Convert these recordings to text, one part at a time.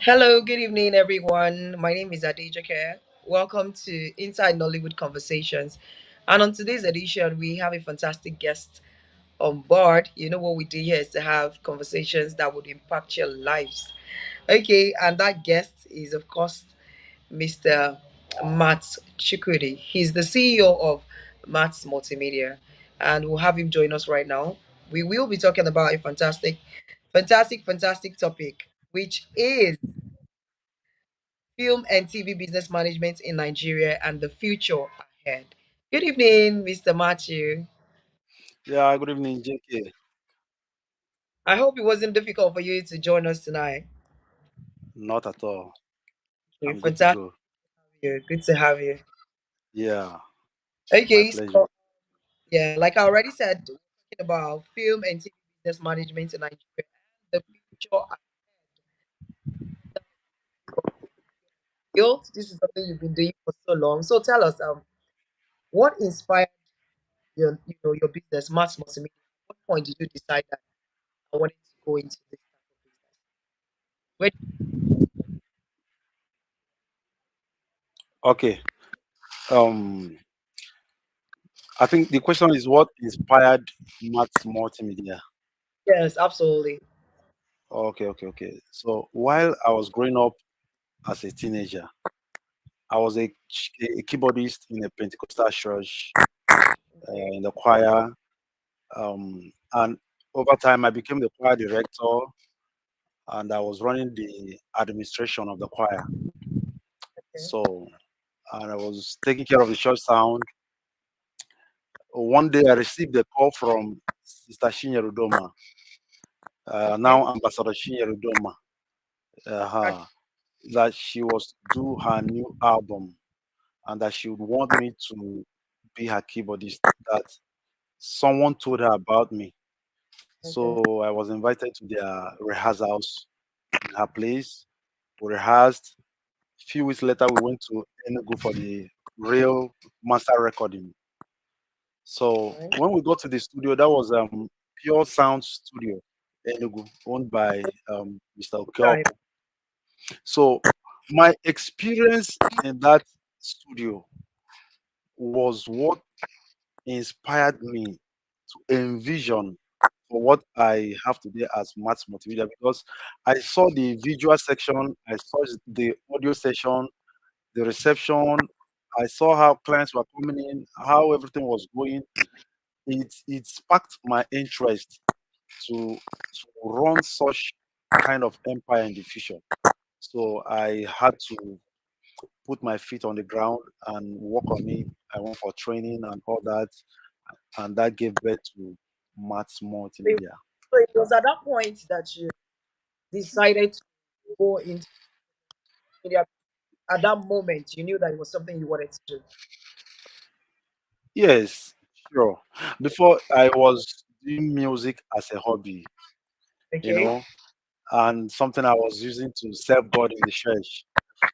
Hello, good evening, everyone. My name is Adejake. Welcome to Inside Nollywood Conversations. And on today's edition, we have a fantastic guest on board. You know what we do here is to have conversations that would impact your lives. Okay, and that guest is, of course, Mr. Mattz Chukwudi. He's the CEO of Mattz Multimedia, and we'll have him join us right now. We will be talking about a fantastic topic, which is film and TV business management in Nigeria and the future ahead. Good evening, Mr. Matthew. Yeah, good evening, JK. I hope it wasn't difficult for you to join us tonight. Not at all. Okay, I'm good to fantastic. go. Good to have you. Yeah, my Okay, pleasure. so yeah, like I already said, we're talking about film and TV business management in Nigeria and the future ahead. This is something you've been doing for so long. So tell us, what inspired your business, mass multimedia? At what point did you decide that I wanted to go into this type of business? Where Okay. Um, I think the question is what inspired Matt's Multimedia. Yes, absolutely. Okay. So while I was growing up as a teenager, I was a keyboardist in a Pentecostal church, in the choir. And over time, I became the choir director, and I was running the administration of the choir. Okay. So, and I was taking care of the church sound. One day I received a call from Sister Shinyerudoma, Okay. now Ambassador Shinyerudoma, uh, that she was to do her new album and that she would want me to be her keyboardist. That someone told her about me. Okay. So I was invited to their rehearsals in her place. We rehearsed. A few weeks later, we went to Enugu for the real master recording. So Right. when we got to the studio, that was Pure Sound Studio, Enugu, owned by Mr. Time. Okeopo. So my experience in that studio was what inspired me to envision for what I have today as Maths Multimedia because I saw the visual section, I saw the audio section, the reception, I saw how clients were coming in, how everything was going. It sparked my interest to run such kind of empire in the future. So I had to put my feet on the ground and work on it. I went for training and all that, and that gave birth to Maths So Multimedia. it was at that point that you decided to go into media. At that moment, you knew that it was something you wanted to do. Yes, sure. Before I was doing music as a hobby, you Okay. know, and something I was using to serve God in the church.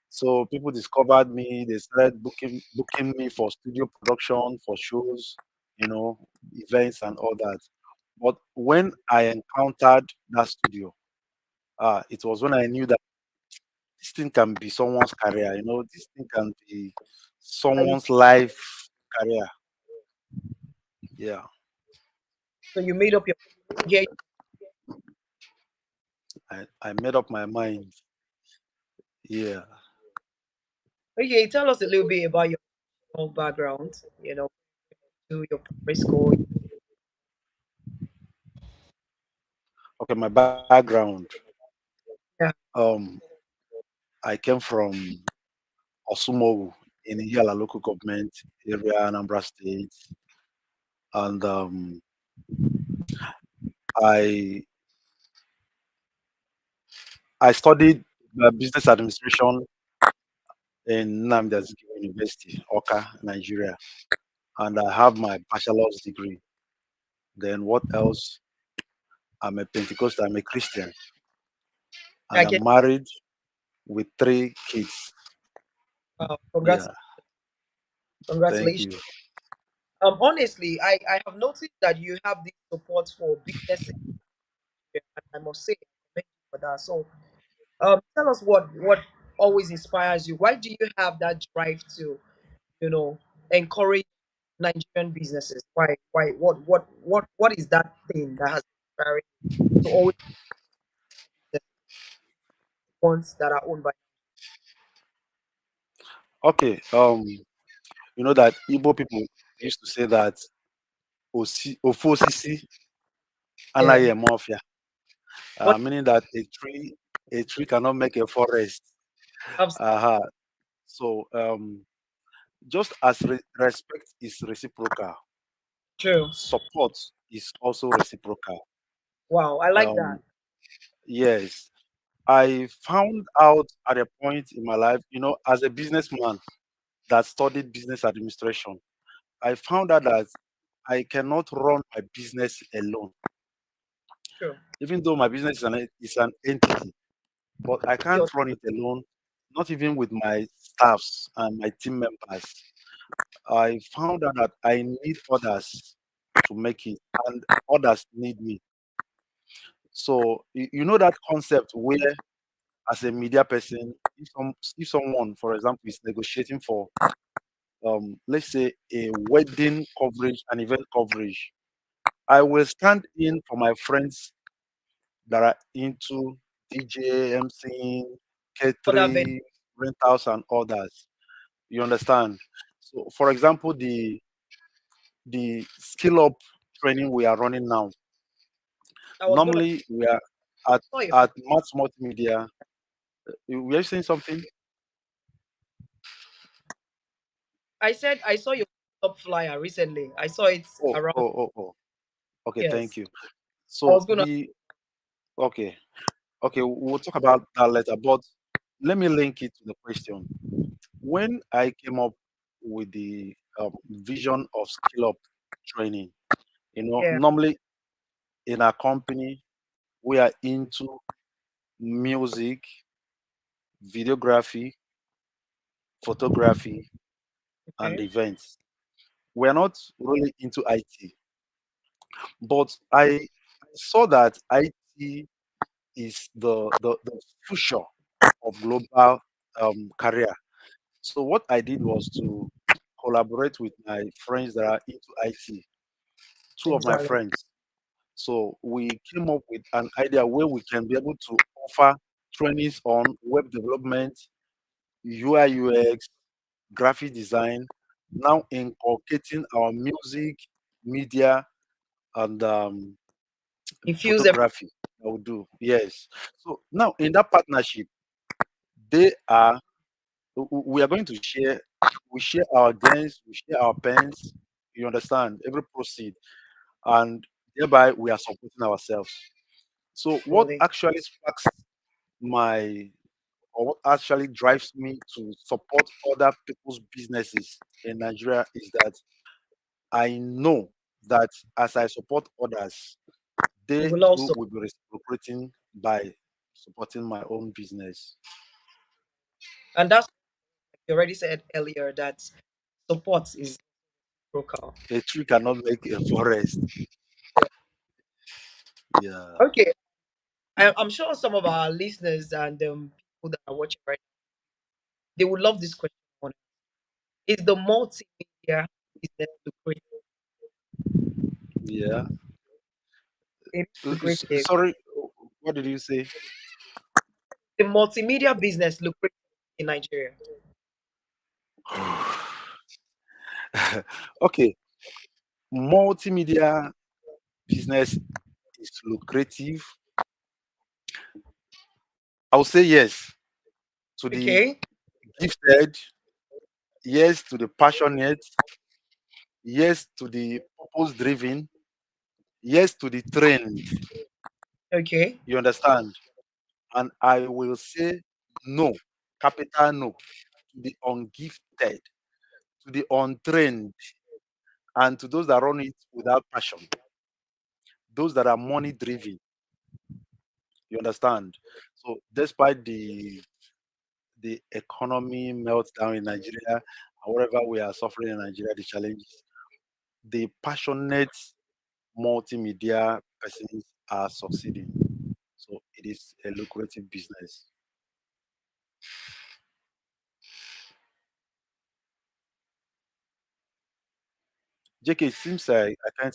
So people discovered me. They started booking me for studio production, for shows, you know, events and all that. But when I encountered that studio, it was when I knew that this thing can be someone's career. You know, this thing can be And you, someone's life career. Yeah, so you made up your yeah. I made up my mind. Yeah. Okay, tell us a little bit about your whole background. To your primary school. Okay, my background. Yeah. Um, I came from Osumogu in Iyala local government area, Anambra State, and I I studied business administration in Nnamdi Azikiwe University, Oka, Nigeria, and I have my bachelor's degree. Then what else? I'm a Pentecostal, I'm a Christian, and Okay. I'm married with 3 kids. Congrats, Yeah, thank congratulations. you. Honestly, I have noticed that you have this support for businesses, and I must say, thank you for that. So, Tell us what always inspires you. Why do you have that drive to, you know, encourage Nigerian businesses? Why? What is that thing that has inspired you to always the ones that are owned by? Okay. You know that Igbo people used to say that Ofosisi Yeah, anaye mafia, what meaning that a tree cannot make a forest. I've Uh-huh. So just as respect is reciprocal, true. support is also reciprocal. Wow, I like that. Um, yes, I found out at a point in my life, as a businessman that studied business administration, I found out that I cannot run my business alone. True. Even though my business is an entity, but I can't Your run it alone, not even with my staffs and my team members. I found out that I need others to make it, and others need me. So you know that concept where, as a media person, if someone, for example, is negotiating for, let's say, a wedding coverage, an event coverage, I will stand in for my friends that are into DJ, MCing, other vendor. catering, rentals, and others. You understand? So, for example, the skill up training we are running now. I was gonna. Normally, we are at I saw your. at Mattz Multimedia. We are saying something. I said I saw your top flyer recently. I saw it Oh, around. oh, oh, oh. Okay, thank Yes, you. I So was gonna. okay, okay, we'll talk about that later. But let me link it to the question. When I came up with the vision of skill up training, Yeah. normally in our company we are into music, videography, photography, and Okay. events. We are not really into IT, but I saw that IT is the future of global career. So what I did was to collaborate with my friends that are into IT, two of my Exactly. friends. So we came up with an idea where we can be able to offer trainings on web development, UI UX, graphic design, now inculcating our music, media, and Infuse every. photography that we do. Yes. So now in that partnership, they are we are going to share. We share our gains, we share our pens. You understand every proceed, and thereby we are supporting ourselves. So what Really. actually sparks my or what actually drives me to support other people's businesses in Nigeria is that I know that as I support others, We they will too also, will be reciprocating by supporting my own business. and that's like you already said earlier that support is local. A tree cannot make a forest. Yeah. Okay, I'm sure some of our listeners and people that are watching right now, they would love this question. Is the multimedia business lucrative? Yeah. It is lucrative. Sorry, what did you say? The multimedia business lucrative in Nigeria. Okay, multimedia business is lucrative. I'll say yes to the Okay, gifted, yes to the passionate, yes to the purpose driven, yes to the trained. okay. You understand? And I will say no, capital no, to the ungifted, to the untrained, and to those that run it without passion, those that are money driven. You understand? So, despite the economy meltdown in Nigeria, and whatever we are suffering in Nigeria, the challenges, the passionate multimedia persons are succeeding. So, it is a lucrative business. JK, it seems I can't.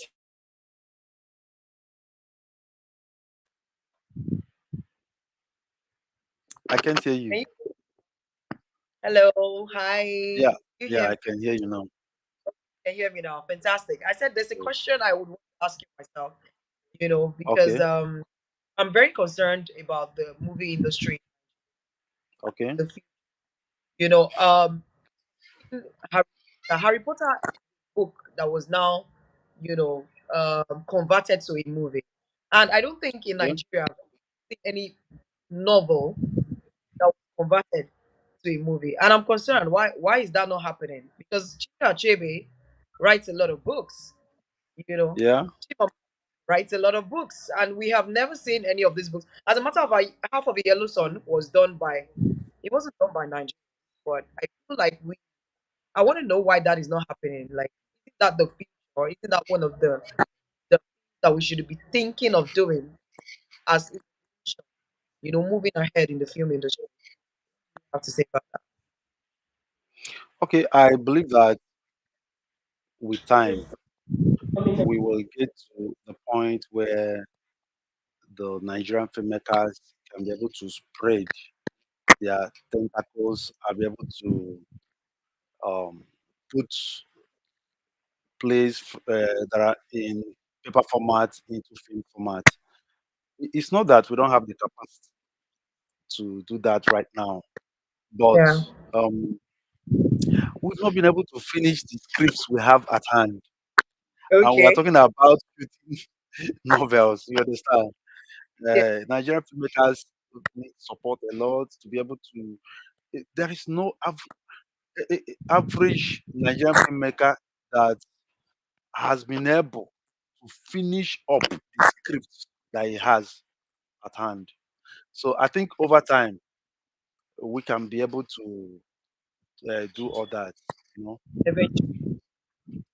I can't hear you. Can you- Hello, hi. Yeah, You yeah, hear me? I can hear you now. Can you hear me now? Fantastic. I said there's a question I would want to ask you myself, because Okay, I'm very concerned about the movie industry. okay, The fu- you know, Harry, the Harry Potter book that was now, you know, converted to a movie, and I don't think in okay, Nigeria any novel that was converted to a movie, and I'm concerned. Why is that not happening? Because Chika Achebe writes a lot of books. You know, yeah, Chima writes a lot of books, and we have never seen any of these books. As a matter of fact, half of the Yellow Sun was done by. It wasn't done by Nigeria, but I feel like we. I want to know why that is not happening. Like, is that the future, or is that one of the things that we should be thinking of doing as moving ahead in the film industry? I have to say about that. okay. I believe that with time we will get to the point where the Nigerian filmmakers can be able to spread their tentacles and be able to um, put plays that are in paper format into film format. It's not that we don't have the capacity to do that right now, but Yeah. um, we've not been able to finish the scripts we have at hand. And we are Okay. talking about shooting novels, you understand? Yeah. Nigerian filmmakers need support a lot to be able to. There is no average Nigerian filmmaker that has been able to finish up the script that he has at hand. So I think over time we can be able to do all that. You know. Eventually.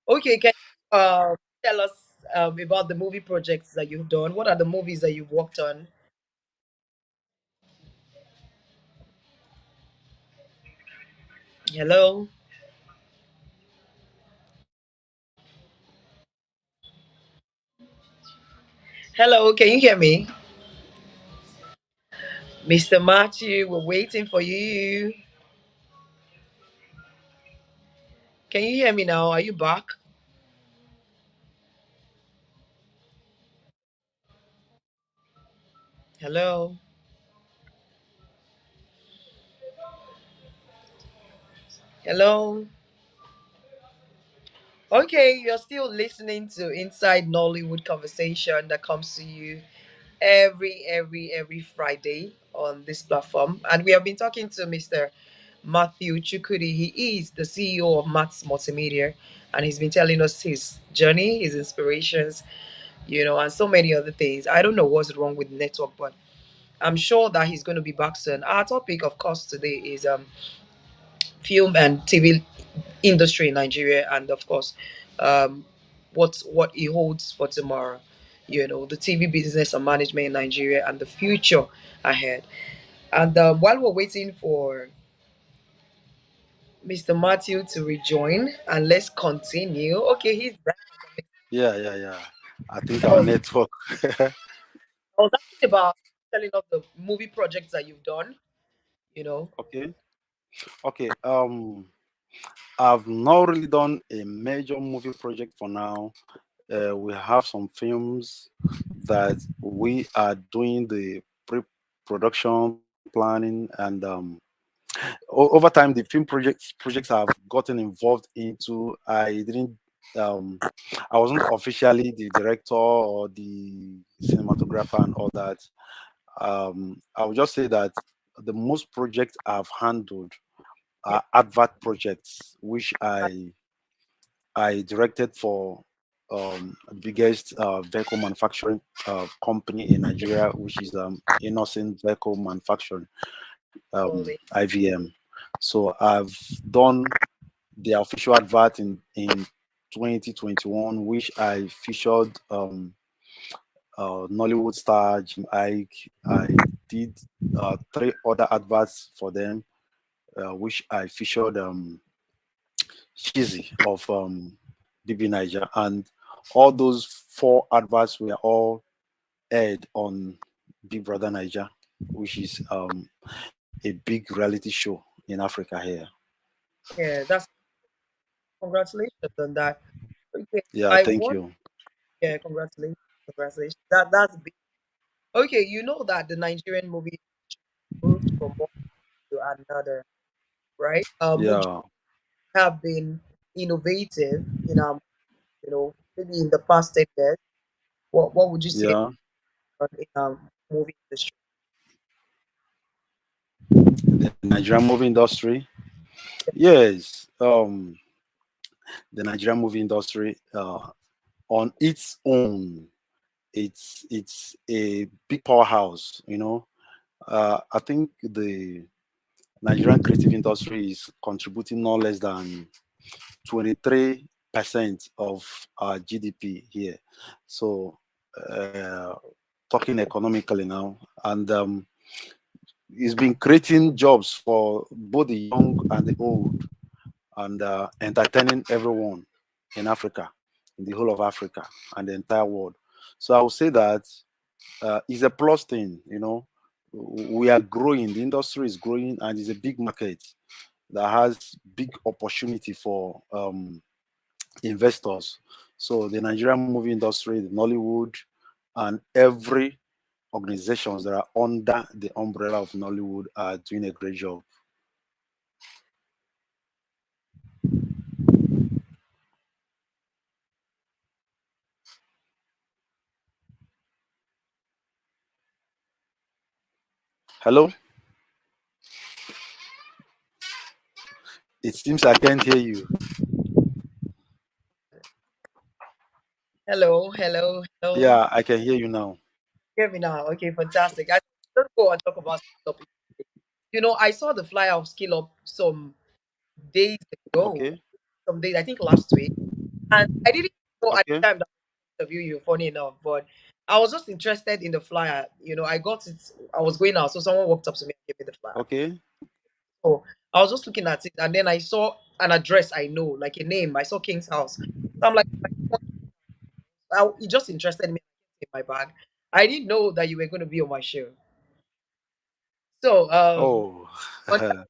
Okay. Can you tell us about the movie projects that you've done? What are the movies that you've worked on? Hello. Hello. Can you hear me, Mr. Matthew? We're waiting for you. Can you hear me now? Are you back? Hello. Hello. Okay, you're still listening to Inside Nollywood Conversation that comes to you every Friday on this platform. And we have been talking to Mr. Mathew Chukwudi. He is the CEO of Mattz Multimedia, and he's been telling us his journey, his inspirations, and so many other things. I don't know what's wrong with network, but I'm sure that he's going to be back soon. Our topic, of course, today is film and TV industry in Nigeria, and of course, um, what it holds for tomorrow. The TV business and management in Nigeria and the future ahead. And while we're waiting for Mr. Matthew to rejoin, and let's continue. Okay, he's back. Yeah, yeah, yeah. I think I our was, network. I was asking about telling us the movie projects that you've done. You know, Okay, okay. I've not really done a major movie project for now. We have some films that we are doing the pre-production planning, and over time, the film projects I've gotten involved into, I didn't. Um, I wasn't officially the director or the cinematographer and all that. I would just say that the most projects I've handled yeah, advert projects, which I directed for the biggest vehicle manufacturing company in Nigeria, which is Innocent Vehicle Manufacturing, totally. IVM. So I've done the official advert in 2021, which I featured Nollywood star Jim Ike. I did three other adverts for them, which I featured Cheesy of DB Niger, and all those four adverts were all aired on Big Brother Niger, which is a big reality show in Africa here. Yeah, that's congratulations on that. Okay, Yeah, I thank want you. yeah, congratulations, congratulations. That's big. Okay, you know that the Nigerian movie moved from one to another, right? Would Yeah, you have been innovative in maybe in the past 10 years? What would you say yeah, in movie industry? the Nigerian movie industry. Yes, the Nigerian movie industry on its own, it's a big powerhouse. I think the Nigerian creative industry is contributing no less than 23% of our GDP here. So, uh, talking economically now, and it's been creating jobs for both the young and the old, and entertaining everyone in Africa, in the whole of Africa, and the entire world. So I would say that it's a plus thing. We are growing. The industry is growing, and it's a big market that has big opportunity for investors. So the Nigerian movie industry, the Nollywood, and every organizations that are under the umbrella of Nollywood are doing a great job. Hello? It seems I can't hear you. Hello, hello, hello. Yeah, I can hear you now. Hear me now. Okay, fantastic. Let's go and talk about skill up. I saw the flyer of skill up some days ago, Okay, some days, I think last week. And I didn't know at okay, the time that I interview you, funny enough, but I was just interested in the flyer. I got it, I was going out, so someone walked up to me and gave me the flyer. okay, So I was just looking at it, and then I saw an address I know, like a name. I saw King's House. So I'm like, it just interested me in my bag. I didn't know that you were going to be on my show. So, Oh, on that,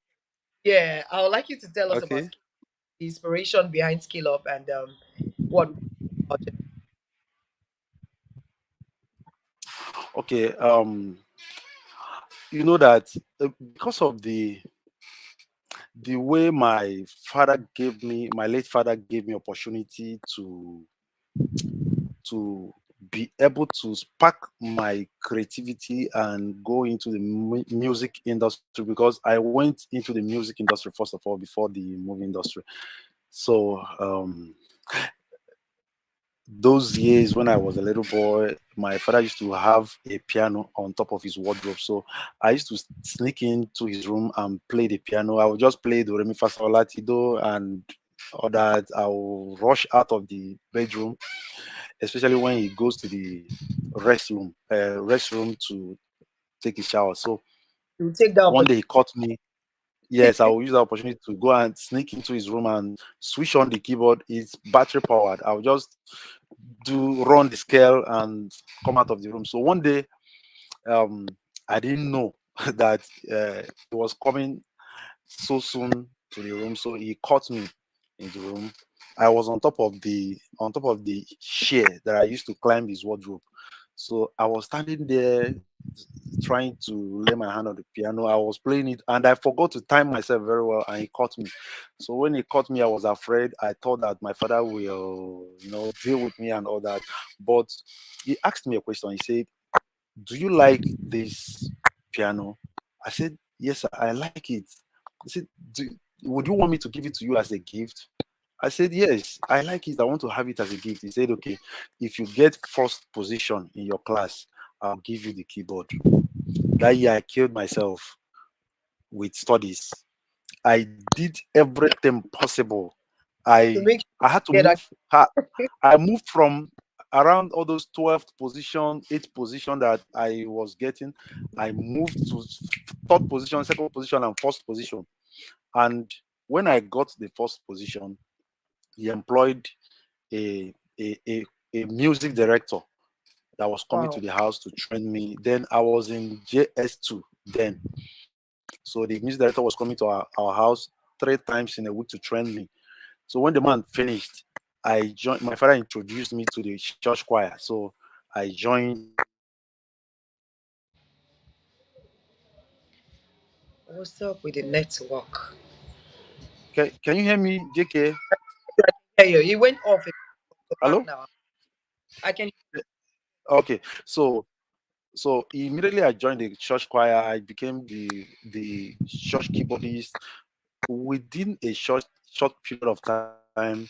yeah, I would like you to tell us about okay, the inspiration behind Skill Up and what about it. okay. You know that because of the way my late father gave me opportunity to be able to spark my creativity and go into the music industry, because I went into the music industry first of all before the movie industry. So those years when I was a little boy, my father used to have a piano on top of his wardrobe. So I used to sneak into his room and play the piano. I would just play do re mi fa sol la ti do and all that. I will rush out of the bedroom, especially when he goes to the restroom to take his shower. So You take that one opportunity. day he caught me. Yes, I will use the opportunity to go and sneak into his room and switch on the keyboard. It's battery powered. I'll just do run the scale and come out of the room. So one day, um, I didn't know that he was coming so soon to the room. So he caught me in the room. I was on top of the chair that I used to climb his wardrobe. So I was standing there trying to lay my hand on the piano. I was playing it and I forgot to time myself very well and he caught me. So when he caught me, I was afraid. I thought that my father will, deal with me and all that. But he asked me a question. He said, "Do you like this piano?" I said, "Yes, sir, I like it." He said, "Would you want me to give it to you as a gift?" I said, "Yes, I like it. I want to have it as a gift." He said, "Okay, if you get first position in your class, I'll give you the keyboard." That year, I killed myself with studies. I did everything possible. To I make I had to sure you get move. I moved from around all those 12th position, 8th position that I was getting, I moved to third position, second position, and first position. And when I got the first position, he employed a, a, a, a music director that was coming to Wow. the house to train me. Then I was in JS2 then. So the music director was coming to our house 3 times in a week to train me. So when the man finished, I joined. My father introduced me to the church choir. So I joined What's up with the network? Can you hear me, JK? I can hear you. You went off. You're back Hello? now. I can. Okay. So immediately I joined the church choir. I became the church keyboardist. Within a short period of time,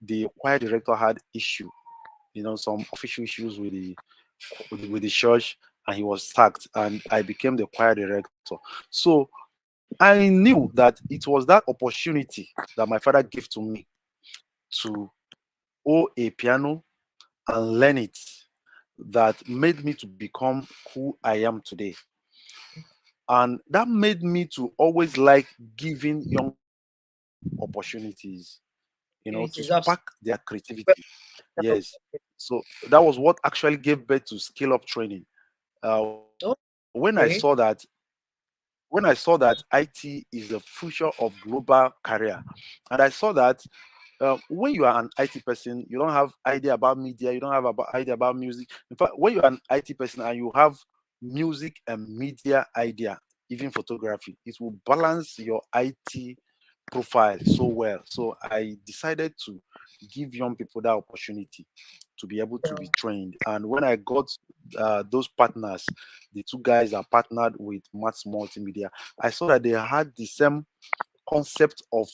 the choir director had issue, some official issues with the church, and he was sacked, and I became the choir director. So I knew that it was that opportunity that my father gave to me to own a piano and learn it that made me to become who I am today. And that made me to always like giving young people opportunities, It to is absolutely. spark their creativity. Yes. So that was what actually gave birth to skill up training. When I saw that, Okay. IT is the future of global career, and I saw that when you are an IT person, you don't have idea about media, you don't have idea about music. In fact, when you're an IT person and you have music and media idea, even photography, it will balance your IT profile so well. So I decided to give young people that opportunity to be able to Yeah. be trained. And when I got those partners, the two guys that partnered with Mattz Multimedia, I saw that they had the same concept of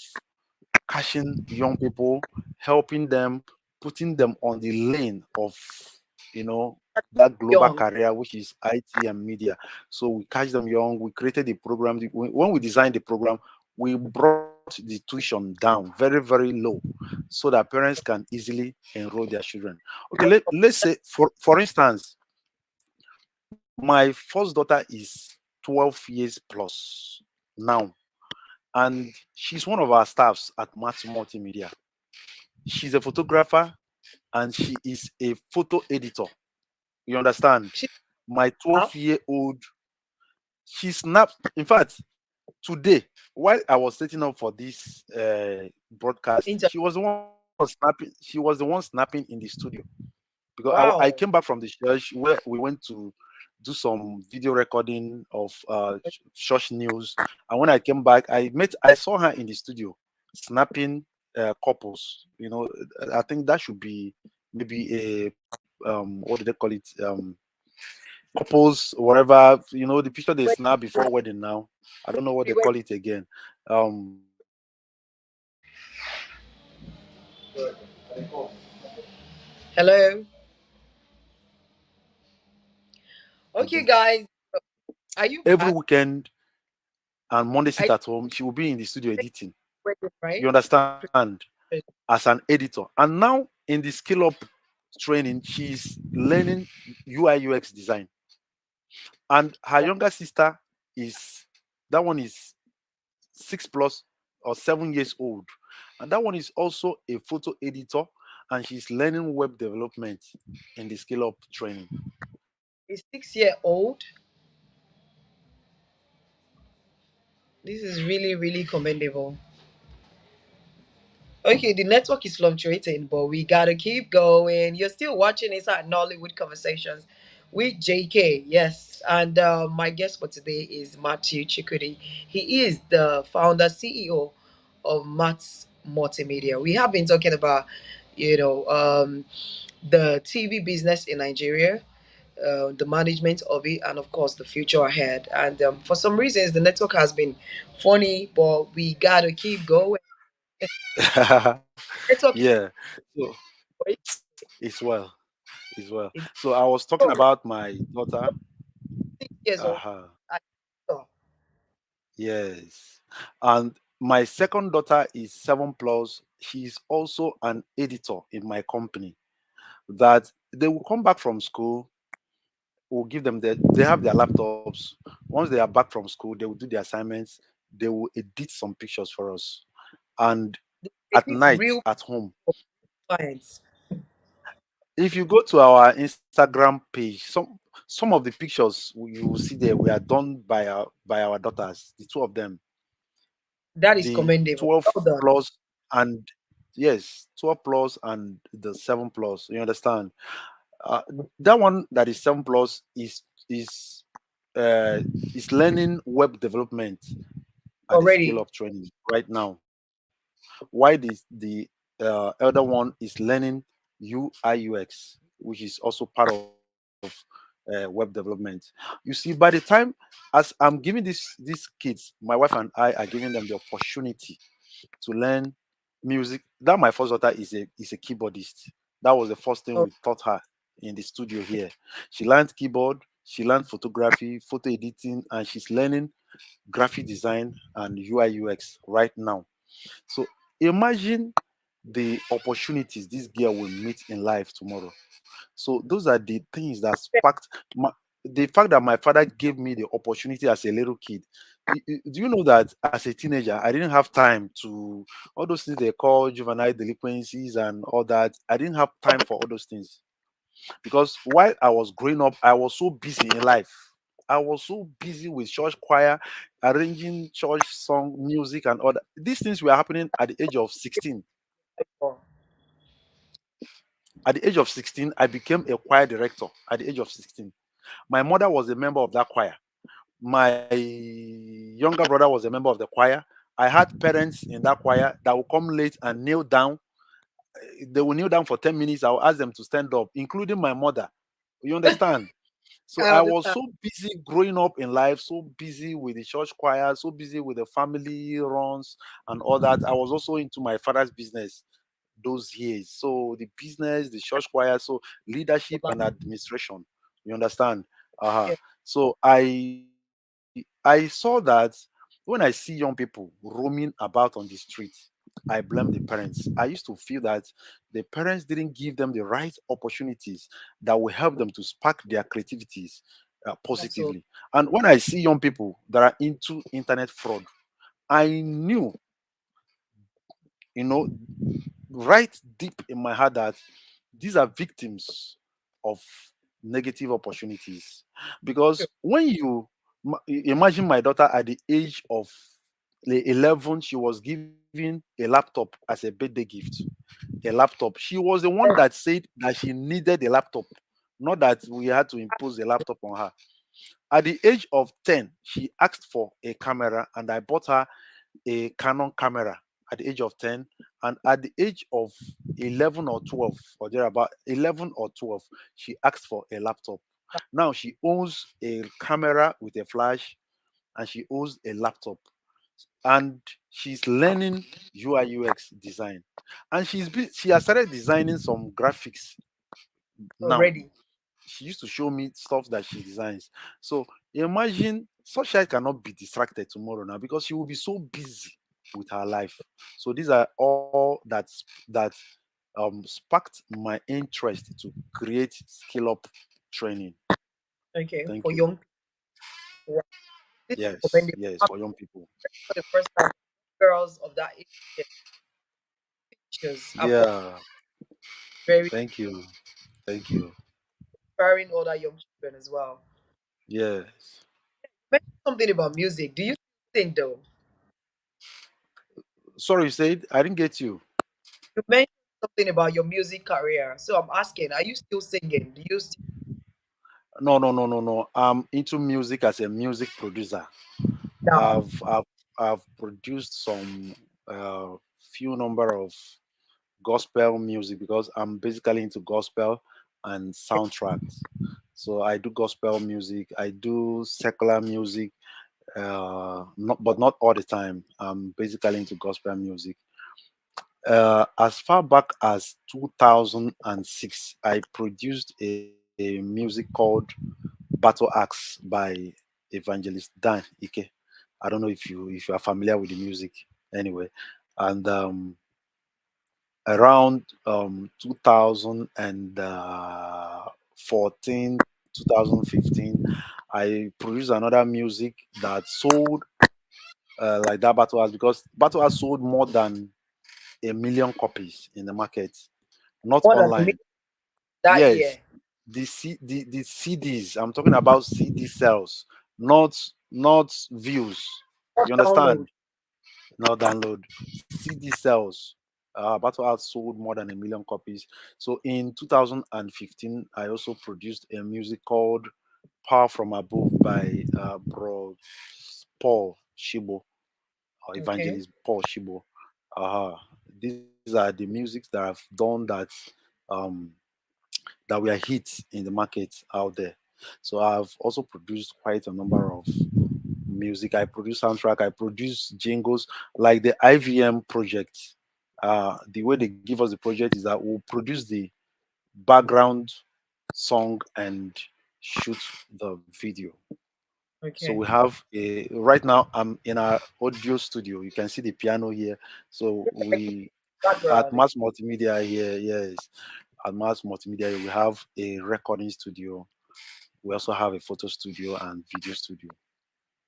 catching young people, helping them, putting them on the lane of, that global Young. career, which is IT and media. So we catch them young. We created the program. When we designed the program, we brought the tuition down very, very low so that parents can easily enroll their children. Okay, let's say, for instance, my first daughter is 12 years plus now, and she's one of our staffs at Mattz Multimedia. She's a photographer and she is a photo editor. You understand? She My now 12-year-old, she snapped. In fact, today, while I was setting up for this broadcast, into. She was the one snapping in the studio because I Wow. came back from the church where we went to do some video recording of church news, and when I came back, I saw her in the studio snapping couples. I think that should be maybe a what do they call it? Couples, whatever. The picture they Wait, snap before wedding now. I don't know what they wait. call it again. Um, Hello. Okay, date. guys. Are you Every back? weekend and Monday I sit at home, she will be in the studio think editing. wedding, You right? understand? As an editor. And now in the skill up training, she's learning UI UX design. And her younger sister is that one is 6 plus or 7 years old. And that one is also a photo editor, and she's learning web development in the skill up training. A 6 year old. This is really, really commendable. Okay, the network is fluctuating, but we gotta keep going. You're still watching Inside Nollywood Conversations with JK, yes. And my guest for today is Mathew Chukwudi. He is the founder, CEO of Mattz Multimedia. We have been talking about, the TV business in Nigeria, the management of it, and of course the future ahead. And for some reasons, the network has been funny, but we gotta keep going. Network is Yeah. So great. it's well. It's well. It's So I was talking so about my daughter. 6 years old. Uh-huh. I saw. Yes. And my second daughter is 7 plus. She's also an editor in my company. That They will come back from school. We'll give them they have their laptops. Once they are back from school, they will do their assignments. They will edit some pictures for us. And They at need night real at home, clients. if you go to our Instagram page, some of the pictures you will see there were done by our daughters, the two of them, That is the commendable. 12 Well done. plus and yes, 12 plus and the 7 plus. You understand? Uh, that one that is 7 plus uh, is learning web development at the scale Already. of training right now. Why the elder one is learning UI UX, which is also part of web development. You see, by the time as I'm giving these kids, my wife and I are giving them the opportunity to learn music. That my first daughter is a keyboardist. That was the first thing Oh, we taught her in the studio here. She learned keyboard, she learned photography, photo editing, and she's learning graphic design and UI UX right now. So imagine the opportunities this girl will meet in life tomorrow. So those are the things that sparked the fact that my father gave me the opportunity as a little kid. Do you know that as a teenager, I didn't have time to all those things they call juvenile delinquencies and all that. I didn't have time for all those things because while I was growing up, I was so busy in life. I was so busy with church choir, arranging church song, music, and all that. These things were happening at the age of 16. oh, At the age of 16, I became a choir director at the age of 16. My mother was a member of that choir. My younger brother was a member of the choir. I had parents in that choir that would come late and kneel down. They will kneel down for 10 minutes. I'll ask them to stand up, including my mother. You understand? So I I was understand. so busy growing up in life, so busy with the church choir, so busy with the family runs and all that. I was also into my father's business those years. So the business, the church choir, so leadership and administration. You understand? Uh-huh. Yeah. So I saw that when I see young people roaming about on the street, I blame the parents. I used to feel that the parents didn't give them the right opportunities that will help them to spark their creativities Absolutely. positively. And when I see young people that are into internet fraud, I knew, you know, right deep in my heart that these are victims of negative opportunities. Because when imagine my daughter at the age of 11, she was given a laptop as a birthday gift. A laptop. She was the one that said that she needed a laptop, not that we had to impose a laptop on her. At the age of 10, she asked for a camera, and I bought her a Canon camera at the age of 10. And at the age of 11 or 12, or thereabout, 11 or 12, she asked for a laptop. Now she owns a camera with a flash and she owns a laptop. And she's learning UI UX design. And she has started designing some graphics now. Already. She used to show me stuff that she designs. So imagine such child cannot be distracted tomorrow now because she will be so busy with her life. So these are all that sparked my interest to create skill up training. Okay. Thank For you. young people. This is Yes, commendable. yes, I'm for young people. for the first time girls of that age get pictures. I'm also Yeah, very thank you. Thank you. inspiring other young children as well. Yes. You mentioned something about music. Do you sing though? Sorry, you said I didn't get you. You mentioned something about your music career. So I'm asking, are you still singing? Do you still No, no, no, no, no. I'm into music as a music producer. now? I've produced some few number of gospel music because I'm basically into gospel and soundtracks. So I do gospel music, I do secular music, not but not all the time. I'm basically into gospel music. As far back as 2006, I produced a music called Battle Axe by Evangelist Dan Ike. I don't know if you are familiar with the music anyway. And around 2014, 2015, I produced another music that sold like that Battle House, because Battle House sold more than 1 million copies in the market, not More than a online. million that Yes, year. the CDs. I'm talking about CD sales, not views. What You download? understand? Not download. CD sales. Battle House sold more than 1 million copies. So in 2015, I also produced a music called "Power from Above" by Bro Paul Shibo, or Okay. Evangelist Paul Shibo. These are the musics that I've done um, that were hits in the market out there. So I've also produced quite a number of music. I produce soundtrack, I produce jingles, like the IVM project. The way they give us the project is that we'll produce the background song and shoot the video. So Okay. we have a right now I'm in our audio studio. You can see the piano here. So we at Background. Mass Multimedia here, yes. At Mass Multimedia, we have a recording studio. We also have a photo studio and video studio.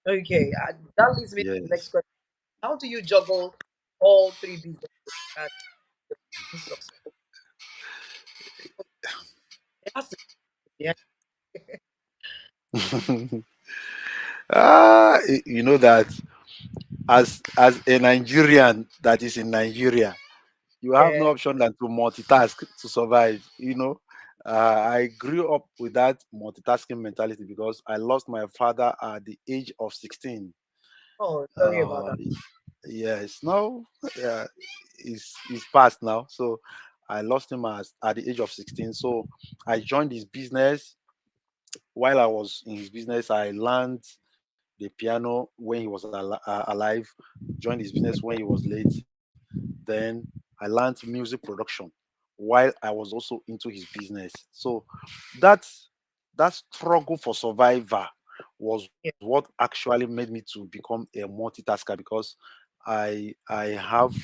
Okay. That leads me to the next Yes. question. How do you juggle all three businesses and your success? It has to be. Yeah. You know that as a Nigerian that is in Nigeria, you have no Yeah. option than to multitask to survive. I grew up with that multitasking mentality because I lost my father at the age of 16. Oh, sorry about Uh, that. yes, no, uh, he's past now. So I lost him at the age of 16. So I joined his business. While I was in his business, I learned the piano when he was alive, joined his business when he was late. Then I learned music production while I was also into his business. So that that struggle for survivor was Yeah. what actually made me to become a multitasker, because I have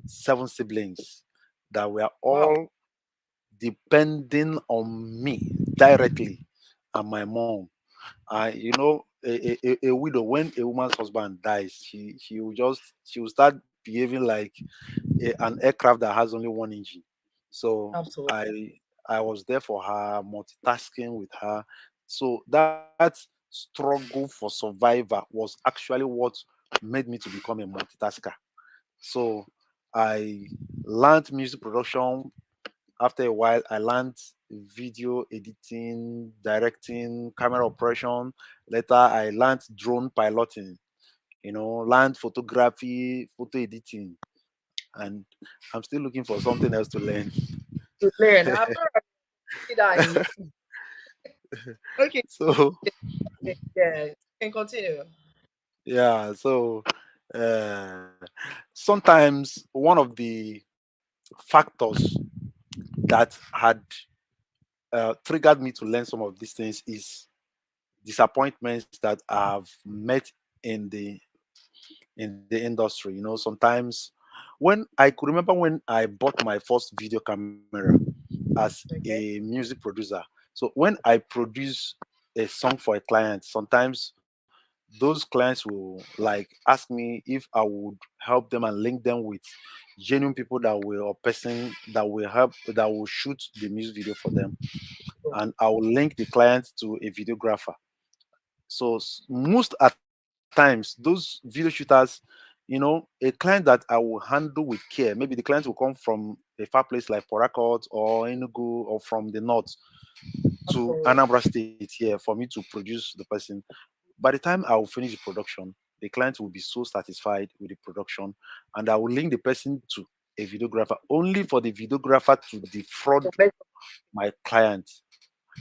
7 siblings that were Wow. all depending on me directly, and my mom. A widow, when a woman's husband dies, she will start behaving like an aircraft that has only one engine. So Absolutely. I was there for her, multitasking with her. So that struggle for survivor was actually what made me to become a multitasker. So I learned music production. After a while, I learned video editing, directing, camera operation. Later, I learned drone piloting, learned photography, photo editing, and I'm still looking for something else to learn. To learn. I'm not ready that in you. Okay. So, Yeah. You can continue. yeah, so uh, sometimes one of the factors that had triggered me to learn some of these things is disappointments that I've met in the industry. Sometimes when I could remember when I bought my first video camera as a Okay. music producer. So when I produce a song for a client, sometimes those clients will like ask me if I would help them and link them with genuine people that will, or person that will shoot the music video for them, So, and I will link the client to a videographer. So most at times, those video shooters, a client that I will handle with care. Maybe the client will come from a far place like Porakot or Enugu or from the north to absolutely. Anambra State here for me to produce the person. By the time I will finish the production, the client will be so satisfied with the production, and I will link the person to a videographer only for the videographer to defraud To make my client,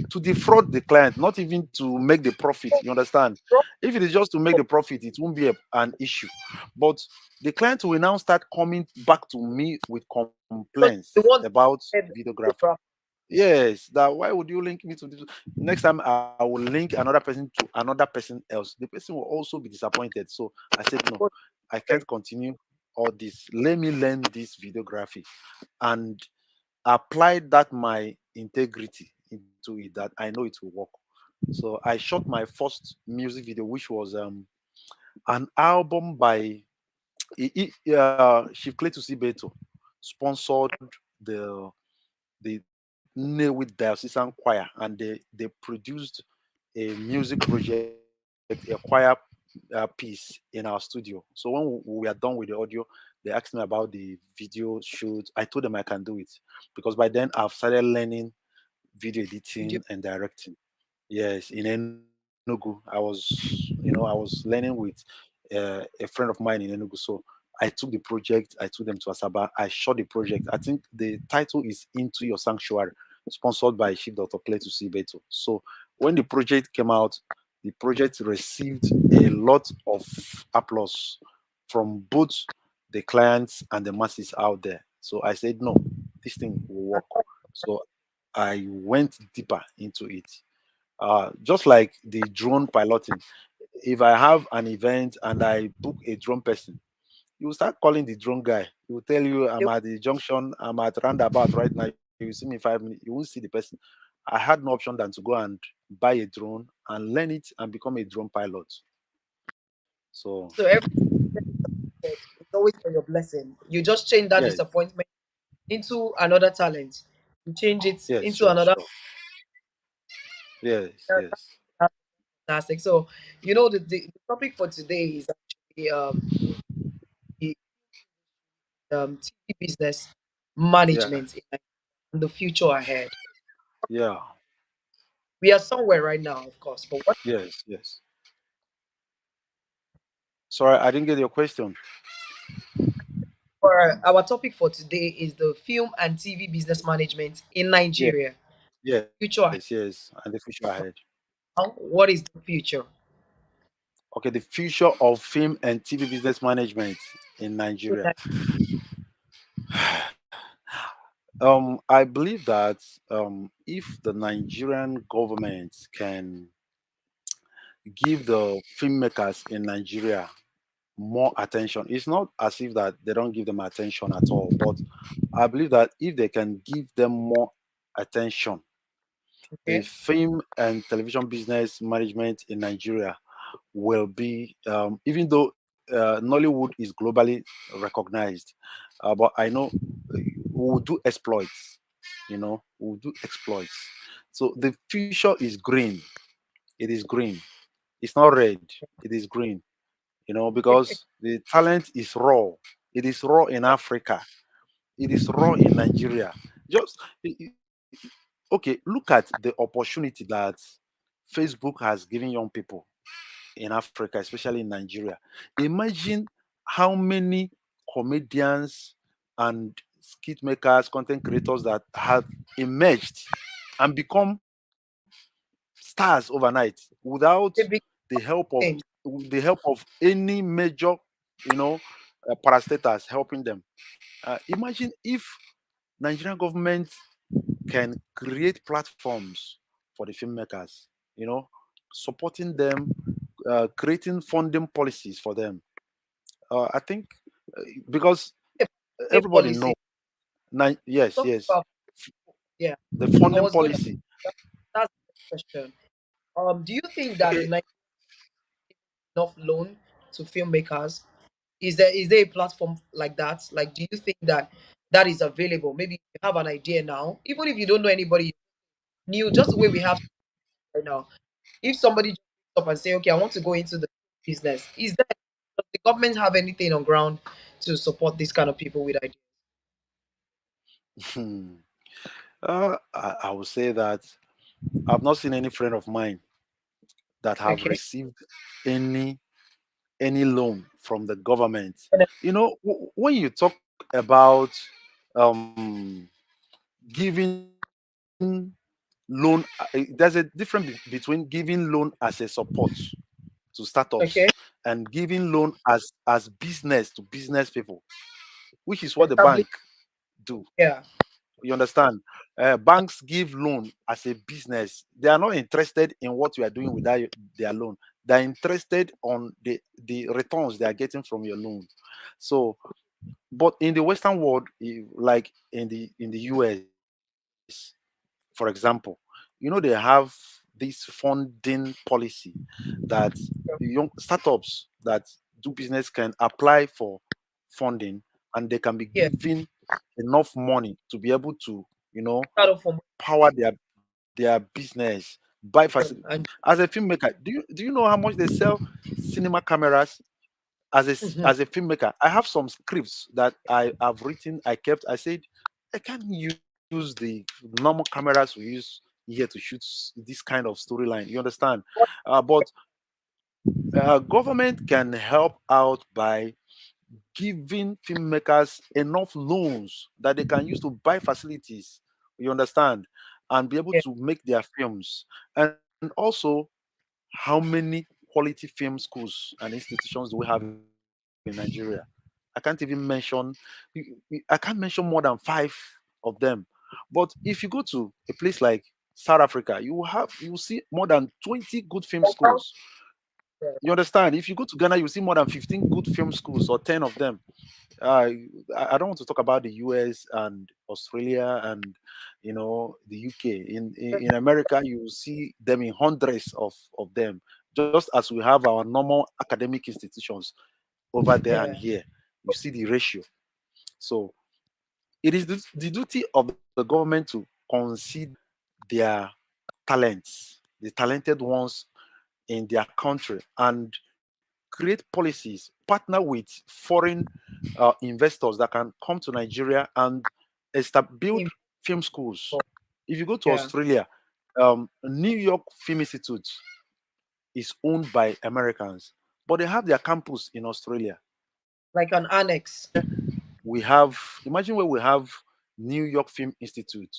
to defraud the client, not even to make the profit. You understand? If it is just to make the profit, it won't be an issue. But the client will now start coming back to me with because complaints the one about that videographer. Yes, that why would you link me to this? Next time I will link another person to another person else. The person will also be disappointed. So I said no, I can't continue. all this. Let me learn this videography and applied that my integrity into it, that I know it will work. So I shot my first music video, which was an album by Chief Cletus Beto, sponsored the the Nollywood Diocesan Choir, and they produced a music project, a choir piece in our studio. So when we are done with the audio, they asked me about the video shoot. I told them I can do it because by then I've started learning video Video. editing and directing. Yes, in Enugu, I was learning with a friend of mine in Enugu. So I took the project, I took them to Asaba, I shot the project. I think the title is Into Your Sanctuary, sponsored by Chief Dr. Cletus Beto. So when the project came out, the project received a lot of applause from both the clients and the masses out there. So I said, no, this thing will work. So I went deeper into it. Just like the drone piloting, if I have an event and I book a drone person, you will start calling the drone guy. He will tell you, I'm at the junction, I'm at roundabout right now. You will see me in 5 minutes, you won't see the person. I had no option than to go and buy a drone and learn it and become a drone pilot. So, So every disappointment is always for your blessing. You just change that yes, disappointment into another talent. You change it yes, into sure, another. sure. Yes, yes, That's fantastic. So the topic for today is actually the TV business yeah, management in the future ahead. yeah, We are somewhere right now, of course, but what yes, yes. Sorry, I didn't get your question. for our topic for today is the film and TV business management in Yeah, Nigeria. yes, Future ahead. yes, and the future ahead. What is the future? Okay, the future of film and TV business management in In Nigeria. Ni- I believe that if the Nigerian government can give the filmmakers in Nigeria more attention, it's not as if that they don't give them attention at all, but I believe that if they can give them more attention, the Okay. film and television business management in Nigeria will be, even though Nollywood is globally recognized, but I know we will do exploits, we will do exploits. So the future is green. It is green. It's not red. It is green, because the talent is raw. It is raw in Africa. It is raw in Nigeria. Just okay, look at the opportunity that Facebook has given young people in Africa, especially in Nigeria. Imagine how many comedians and skit makers, content creators that have emerged and become stars overnight without A big thing. the help of any major, you know, parastatals helping them. Imagine if Nigerian government can create platforms for the filmmakers, supporting them, creating funding policies for them. I think because A everybody know, policy. yes, Talk yes, about yeah. the I funding was gonna. policy. That's the question. Do you think that Okay, the Nigerian enough loan to filmmakers? Is there a platform like that? Like, do you think that that is available? Maybe you have an idea now, even if you don't know anybody new, just the way we have right now. If somebody just wakes up and say, "Okay, I want to go into the business," does the government have anything on ground to support these kind of people with ideas? hmm. I would say that I've not seen any friend of mine that have Okay. received any any loan from the government. When you talk about um, giving loan, there's a difference between giving loan as a support to startups Okay. and giving loan as business to business people, which is what the bank Establish. do. Yeah. You understand? Banks give loan as a business. They are not interested in what you are doing with their loan. They are interested on the returns they are getting from your loan. So But in the Western world, like in the US, for example, they have this funding policy that young startups that do business can apply for funding, and they can be Yeah. given enough money to be able to, Start off from power their business, buy facility. and As a filmmaker, do you know how much they sell cinema cameras? As mhm, a filmmaker, I have some scripts that I have written, I kept. I said I can't use the normal cameras we use here to shoot this kind of storyline. You understand? But government can help out by giving filmmakers enough loans that they can use to buy facilities. You understand? And be able yeah, to make their films. And also, how many quality film schools and institutions do we have in Nigeria? I can't even mention. I can't mention more than five of them. But if you go to a place like South Africa, you will see more than 20 good film schools. You understand? If you go to Ghana, you see more than 15 good film schools or 10 of them. Uh, I don't want to talk about the US and Australia and the UK. In America, you will see them in hundreds of them. Just as we have our normal academic institutions over there and yeah, here, you see the ratio. So it is the duty of the government to consider their talents, the talented ones in their country, and create policies, partner with foreign investors that can come to Nigeria and build in- film schools. If you go to yeah, Australia, New York Film Institute is owned by Americans, but they have their campus in Australia. like an Imagine annex. imagine where we have New York Film Institute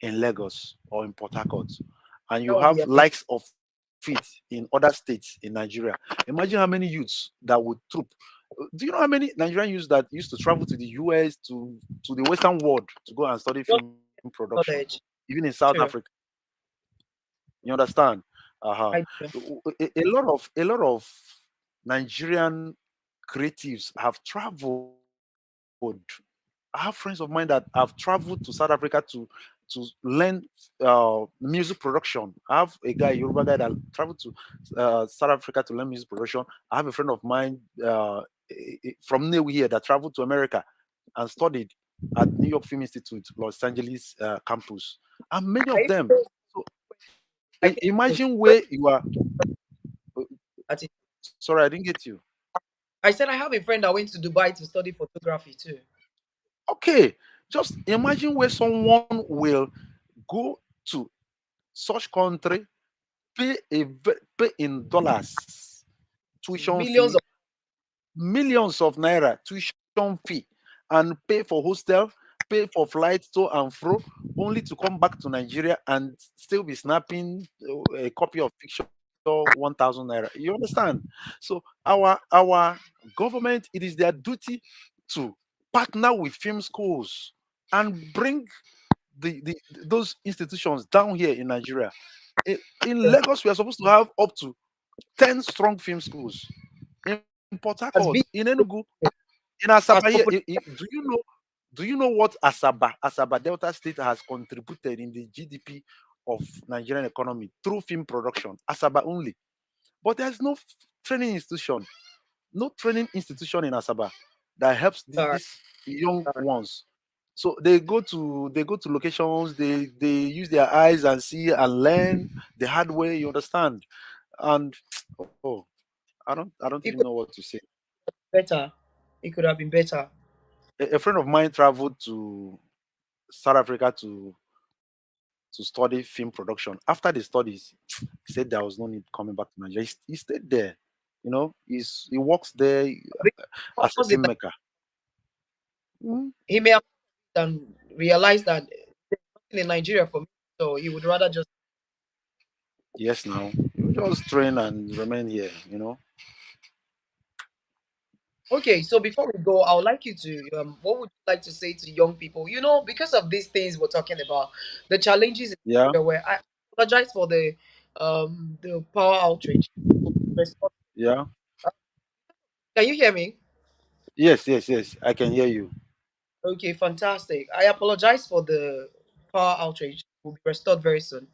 in Lagos or in Port Harcourt, and you That would be have amazing. likes of it in other states in Nigeria. Imagine how many youths that would troop. Do you know how many Nigerian youths that used to travel to the US to the Western world to go and study Just film production, knowledge. even in South Africa? True. You understand? Uh-huh. I do. A lot of Nigerian creatives have traveled. I have friends of mine that have traveled to South Africa to learn music production. I have a guy, Yoruba guy, that traveled to South Africa to learn music production. I have a friend of mine from New here that traveled to America and studied at New York Film Institute, Los Angeles campus, and many I of even them. know So my people imagine where you are. at it. Sorry, I didn't get you. I said I have a friend that went to Dubai to study photography too. Okay, just imagine where someone will go to such country, pay in dollars tuition Millions fee, of millions of naira tuition fee, and pay for hostel, pay for flight to and fro, only to come back to Nigeria and still be snapping a copy of picture 1,000 naira. You understand? So our government, it is their duty to partner with film schools and bring the those institutions down here in Nigeria. In them Lagos, we are supposed to have up to 10 strong film schools. In Port Harcourt, as in big Enugu, in Asaba here, as popular. do you know what Asaba Delta State has contributed in the GDP of Nigerian economy through film production? Asaba only. But there's no training institution, no training institution in Asaba that helps Sorry, these young sorry. ones. So they go to locations, they use their eyes and see and learn the hard way. You understand? And oh, I don't even know It could what to say. be better. It could have been better. A friend of mine traveled to South Africa to study film production. After the studies, he said there was no need coming back to Nigeria. He stayed there. He works there as a Most of the time, filmmaker. Mm, he may have realized that there's nothing in Nigeria for me, so he would rather just. yes, now you just train and remain here. Okay, so before we go, I would like you to, what would you like to say to young people? Because of these things we're talking about, the challenges in Yeah, Nigeria, where I apologize for the power outrage. Response. yeah, Can you hear me? Yes, yes, yes. I can hear you. Okay, fantastic. I apologize for the power outrage. Will be restored very soon.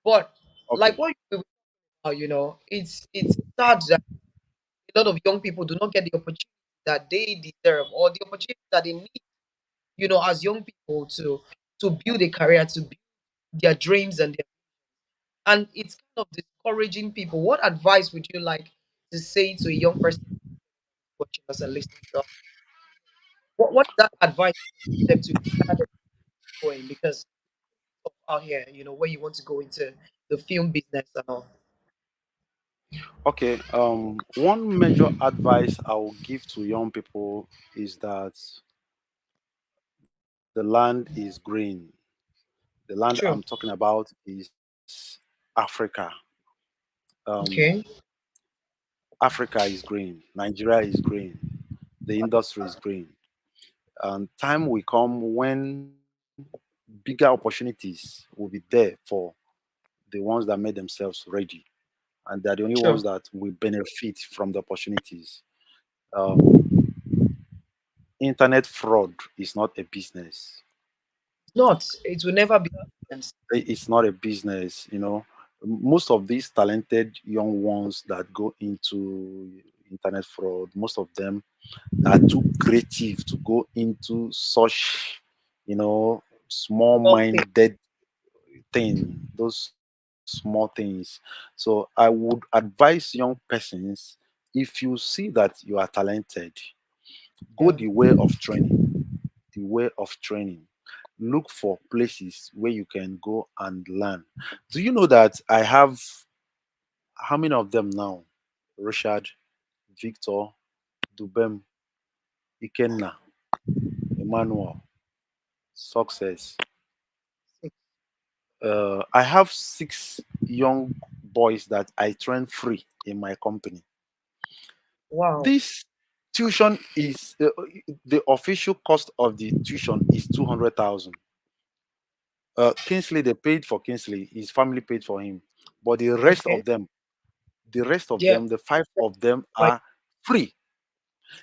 But like Okay. what you were it's sad that a lot of young people do not get the opportunity that they deserve or the opportunity that they need, as young people to build a career, to build their dreams and it's kind of discouraging people. What advice would you like to say to a young person watching us and listening to us? What is that advice you give them to start going? Because out here, where you want to go into the film business and all. Okay. One major advice I will give to young people is that the land is green. The land I'm True. talking about is Africa. Um, Okay. Africa is green. Nigeria is green. The industry is green. And time will come when bigger opportunities will be there for the ones that made themselves ready. And they're the only ones Sure. that will benefit from the opportunities. Um, Internet fraud is not a business. It's not. It will never be. Business. It's not a business, Most of these talented young ones that go into internet fraud, most of them are too creative to go into such, small Okay. minded thing, those small things. So I would advise young persons, if you see that you are talented, go Yeah. the way of training. The way of training. Look for places where you can go and learn. Do you know that I have how many of them now? Richard, Victor, Dubem, Ikenna, Emmanuel, Success. I have 6 young boys that I train free in my company. Wow. This tuition is the official cost of the tuition is 200,000. Kingsley, they paid for Kingsley. His family paid for him, but Okay. the rest of Yeah. them, the 5 of them Like are free.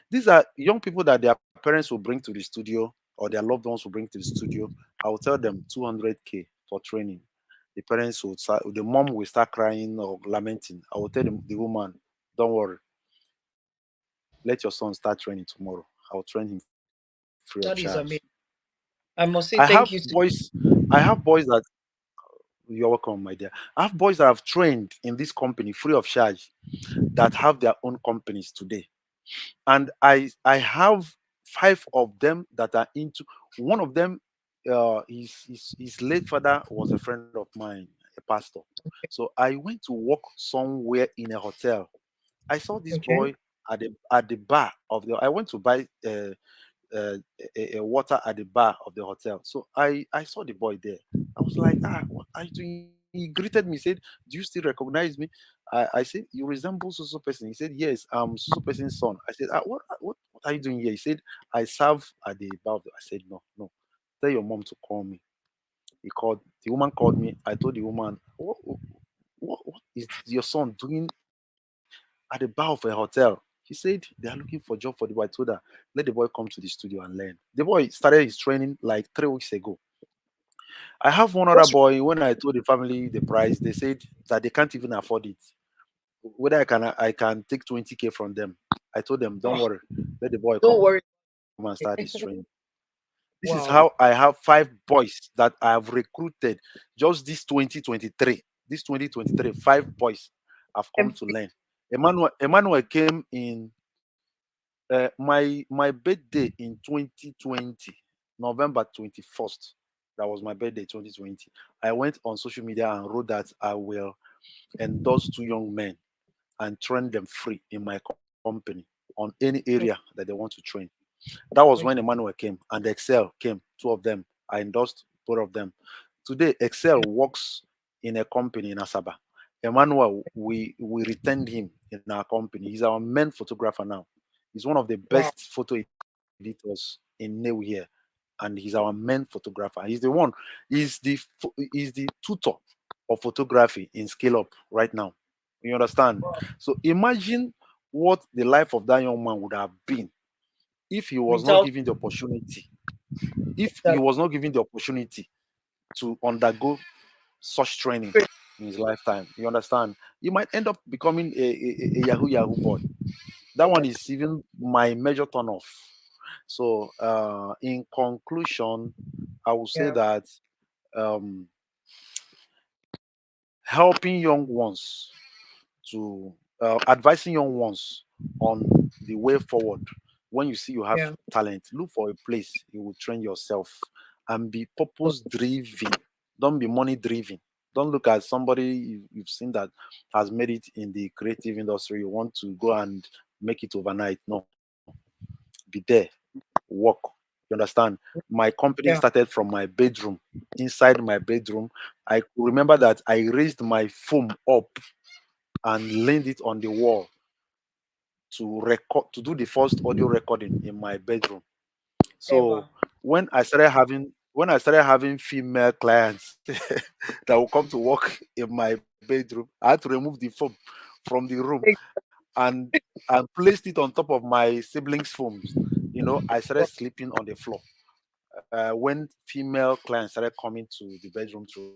These are young people that their parents will bring to the studio or their loved ones will bring to the studio. I will tell them 200K for training. The parents will start, the mom will start crying or lamenting. I will tell them, the woman, don't worry, let your son start training tomorrow. I will train him free of charge. that is amazing. I I must have say thank you boys, to I have boys that you're welcome, my dear. I have boys that have trained in this company free of charge that have their own companies today. And I have 5 of them that are into one of them. His late father was a friend of mine, a pastor. So I went to work somewhere in a hotel. I saw this okay. boy at the bar of the. I went to buy uh, a water at the bar of the hotel. So I saw the boy there. I was like, what are you doing? He greeted me, said, do you still recognize me? I said, you resemble so person. He said, yes, I'm so person's son. I said, what are you doing here? He said, I serve at the bar. I said, no, no. Tell your mom to call me. The woman called me. I told the woman, what is your son doing at the bar of a hotel? She said they are looking for job for the boy. I told her, let the boy come to the studio and learn. The boy started his training like 3 weeks ago. I have one other What's boy. When I told the family the price, they said that they can't even afford it. Whether I can take 20K from them. I told them, don't oh, worry, let the boy come don't and worry. start his training. This is how I Wow. have 5 boys that I have recruited just this 2023. This 2023, 5 boys have come to Empty. learn. Emmanuel came in my birthday in 2020, November 21st. That was my birthday 2020. I went on social media and wrote that I will endorse 2 young men and train them free in my company on any area that they want to train. That was when Okay. Emmanuel came and Excel came, 2 of them. I endorsed both of them. Today, Excel works in a company in Asaba. Emmanuel, we retained him in our company. He's our main photographer now. He's one of the Wow. best photo editors in New here, and he's our main photographer. He's the tutor of photography in Scale Up right now. You understand? So imagine what the life of that young man would have been if he was not without given the opportunity, if he that was not given the opportunity to undergo such training great. in his lifetime, you understand, he might end up becoming a Yahoo Yahoo boy. That one is even my major turn off. So, in conclusion, I will say Yeah, that um, helping young ones to advising young ones on the way forward. When you see you have yeah, talent, look for a place you will train yourself and be purpose driven. Don't be money driven. Don't look at somebody you've seen that has made it in the creative industry. You want to go and make it overnight. No, be there, work. You understand? My company yeah. started from my bedroom. Inside my bedroom, I could remember that I raised my phone up and leaned it on the wall to record, to do the first audio recording in my bedroom. So Ever. when I started having female clients that will come to work in my bedroom, I had to remove the phone from the room and and placed it on top of my siblings' phones. I started sleeping on the floor. When female clients started coming to the bedroom to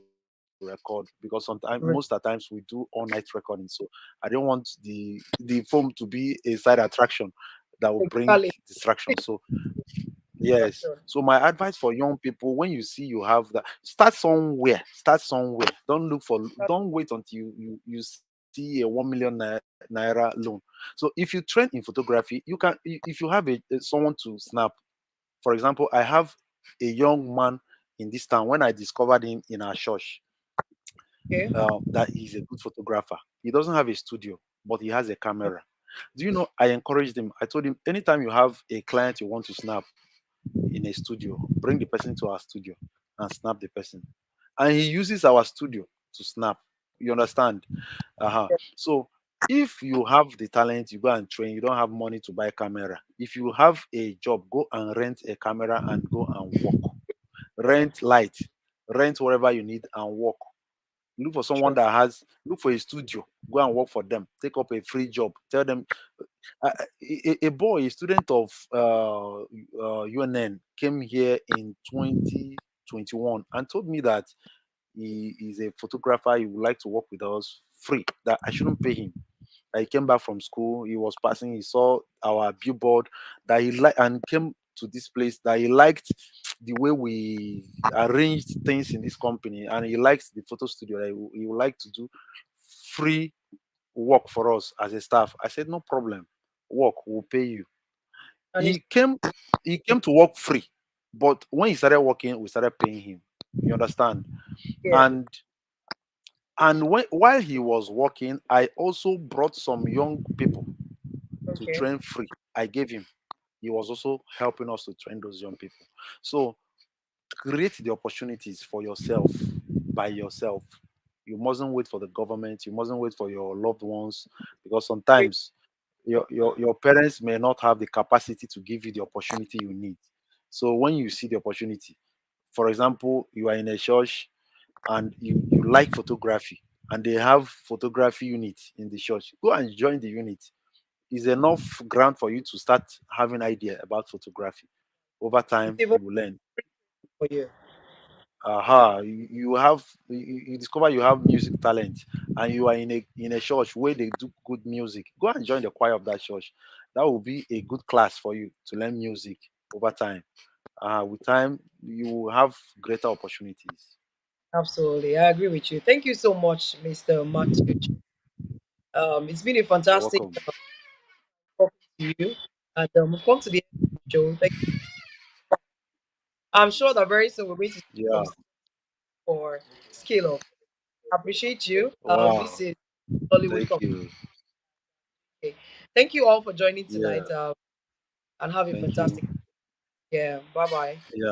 record, because sometimes most of the times we do all night recording, so I didn't want the phone to be a side attraction that will bring Exactly. distraction. So yes. Distraction. So my advice for young people: when you see you have that, start somewhere. Start somewhere. Don't look for. Don't wait until you see a 1 million naira loan. So if you train in photography, you can. If you have someone to snap, for example, I have a young man in this town. When I discovered him in our church, Okay. that he's a good photographer. He doesn't have a studio, but he has a camera. Do you know? I encouraged him. I told him, anytime you have a client you want to snap in a studio, bring the person to our studio and snap the person. And he uses our studio to snap. You understand? So if you have the talent, you go and train. You don't have money to buy camera. If you have a job, go and rent a camera and go and work. Yeah. Rent light, rent whatever you need and work. Look for someone Sure. that has, look for a studio, go and work for them. Take up a free job. Tell them, a boy, a student of UNN, came here in 2021 and told me that he is a photographer. He would like to work with us free. That I shouldn't pay him. That he came back from school. He was passing. He saw our billboard that he liked and came to this place. That he liked the way we arranged things in this company, and he likes the photo studio. That he would like to do free work for us as a staff. I said, no problem. Work, we'll pay you. And it's, He came to work free. But when he started working, we started paying him. You understand? yeah. And while he was working, I also brought some young people to Okay. train free. I gave him. He was also helping us to train those young people. So create the opportunities for yourself by yourself. You mustn't wait for the government. You mustn't wait for your loved ones, because Great. sometimes your parents may not have the capacity to give you the opportunity you need. So when you see the opportunity, for example, you are in a church and you like photography and they have photography unit in the church, go and join the unit. Is enough ground for you to start having idea about photography. Over It's time even you will learn. for you. You discover you have music talent and you are in a church where they do good music. Go and join the choir of that church. That will be a good class for you to learn music over time. With time you will have greater opportunities. Absolutely. I agree with you. Thank you so much, Mr. Mathew. It's been a You're fantastic welcome. talking to you. And we've come to the end of the show. I'm sure that very soon we're going to see Yeah. some for scale up. I appreciate you. Wow. This is Hollywood Thank Company. you. Thank you all for joining Yeah. tonight, and have a Thank you. fantastic. Yeah. Bye bye. Yeah.